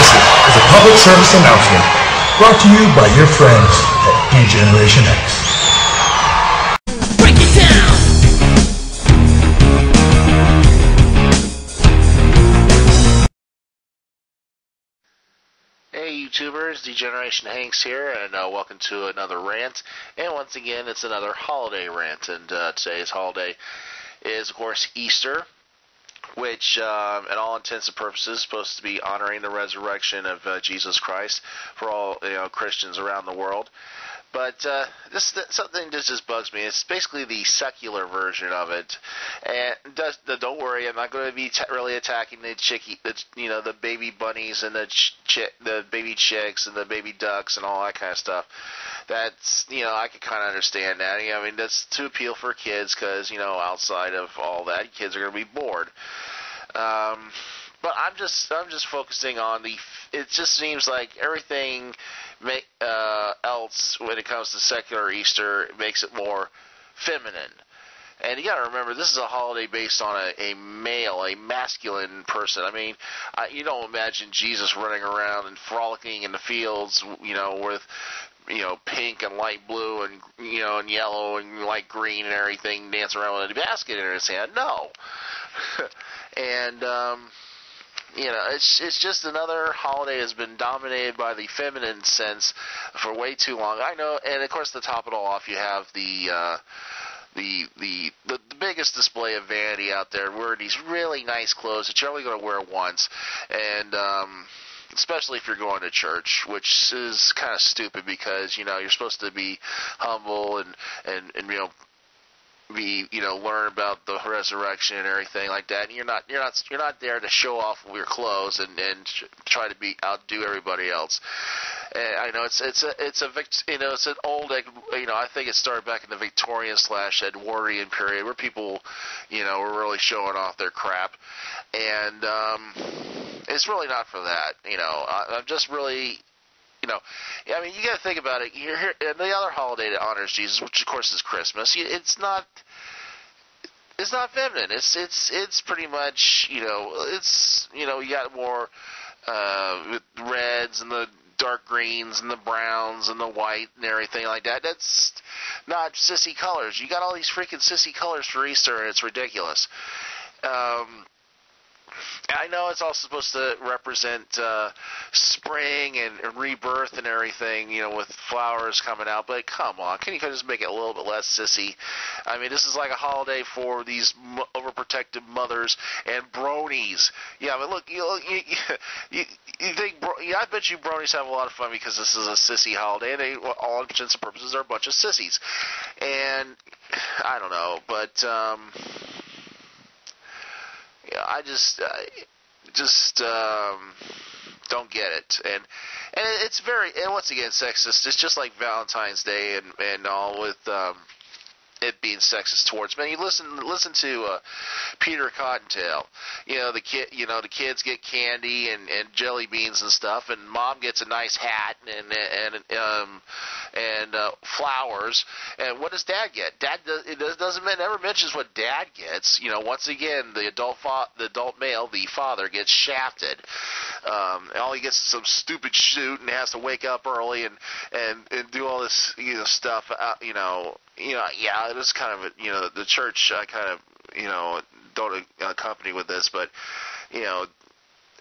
This is a public service announcement brought to you by your friends at Degeneration X. Break it down! Hey YouTubers, Degeneration HanX here, and welcome to another rant. And once again, it's another holiday rant, and today's holiday is, of course, Easter, which, at all intents and purposes, is supposed to be honoring the resurrection of Jesus Christ for all Christians around the world. But something just bugs me. It's basically the secular version of it, and don't worry, I'm not going to be really attacking the baby bunnies and the baby chicks and the baby ducks and all that kind of stuff. That's I can kind of understand that. I mean, that's to appeal for kids because outside of all that, kids are going to be bored. But I'm just focusing on it just seems like everything else when it comes to secular Easter makes it more feminine. And you got to remember, this is a holiday based on a masculine person. I mean, you don't imagine Jesus running around and frolicking in the fields, with pink and light blue and and yellow and light green and everything, dancing around with a basket in his hand. No. And it's just another holiday has been dominated by the feminine sense for way too long. I know, and of course, to top it all off, you have the biggest display of vanity out there, wearing these really nice clothes that you're only going to wear once, and especially if you're going to church, which is kind of stupid because you're supposed to be humble and learn about the resurrection and everything like that. And you're not there to show off your clothes and try to outdo everybody else. And I know it's an old, I think it started back in the Victorian / Edwardian period where people, were really showing off their crap. And it's really not for that. I'm just really. I mean, you got to think about it. You're here, and the other holiday that honors Jesus, which of course is Christmas. It's not feminine. It's pretty much you got more with reds and the dark greens and the browns and the white and everything like that. That's not sissy colors. You got all these freaking sissy colors for Easter, and it's ridiculous. I know it's also supposed to represent spring and rebirth and everything, with flowers coming out, but come on, can you just make it a little bit less sissy? I mean, this is like a holiday for these overprotective mothers and bronies. Yeah, I mean, look, you think, I bet you bronies have a lot of fun because this is a sissy holiday, and they, all intents and purposes, are a bunch of sissies. And I don't know, but I just don't get it, and it's very, and once again, sexist. It's just like Valentine's Day and all with it being sexist towards men. You listen to Peter Cottontail. The kids get candy and jelly beans and stuff, and mom gets a nice hat and flowers. And what does dad get? Dad never mentions what dad gets. Once again, the adult male, the father, gets shafted. All he gets is some stupid suit and has to wake up early and do all this stuff. Yeah, it was kind of the church. I kind of don't accompany with this, but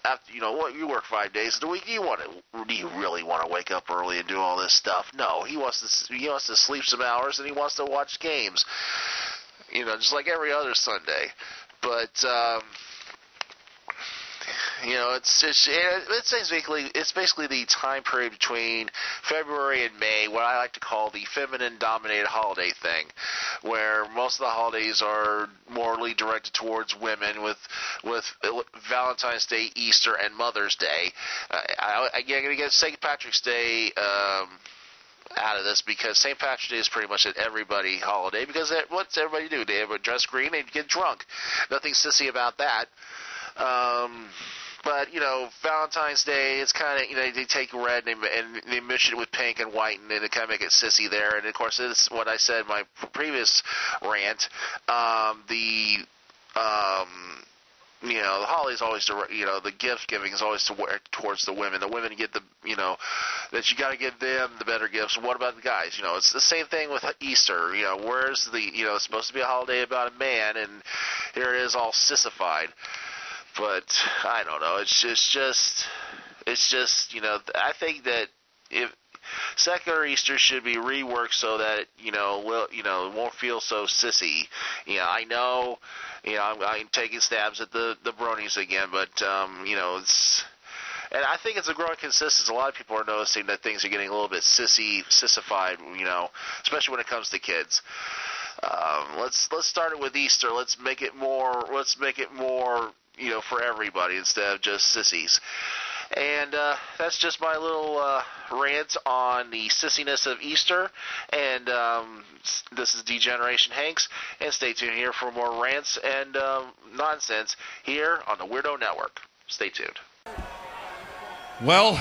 after you work 5 days a week, do you really want to wake up early and do all this stuff? No, he wants to sleep some hours and he wants to watch games, just like every other Sunday. But it's basically the time period between February and May, what I like to call the feminine-dominated holiday thing, where most of the holidays are morally directed towards women, with Valentine's Day, Easter, and Mother's Day. I'm going to get St. Patrick's Day out of this because St. Patrick's Day is pretty much an everybody holiday because what's everybody do? They dress green and get drunk. Nothing sissy about that. But, Valentine's Day, it's kind of, they take red and they mix it with pink and white, and they kind of make it sissy there. And, of course, it's what I said in my previous rant. the holiday's always the gift giving is always towards the women. The women get the that you got to give them the better gifts. And what about the guys? It's the same thing with Easter. Where's the it's supposed to be a holiday about a man, and here it is all sissified. But I don't know. It's just I think that if secular Easter should be reworked so that it won't feel so sissy. I know, I'm taking stabs at the bronies again, but it's. And I think it's a growing consensus. A lot of people are noticing that things are getting a little bit sissified, especially when it comes to kids. Let's start it with Easter. Let's make it more for everybody instead of just sissies. And that's just my little rant on the sissiness of Easter. And this is Degeneration HanX. And stay tuned here for more rants and nonsense here on the Weirdo Network. Stay tuned. Well,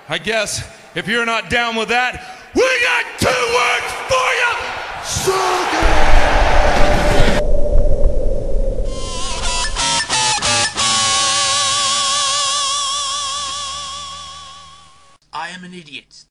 I guess if you're not down with that, we got 2 words for you! Suck it! I am an idiot.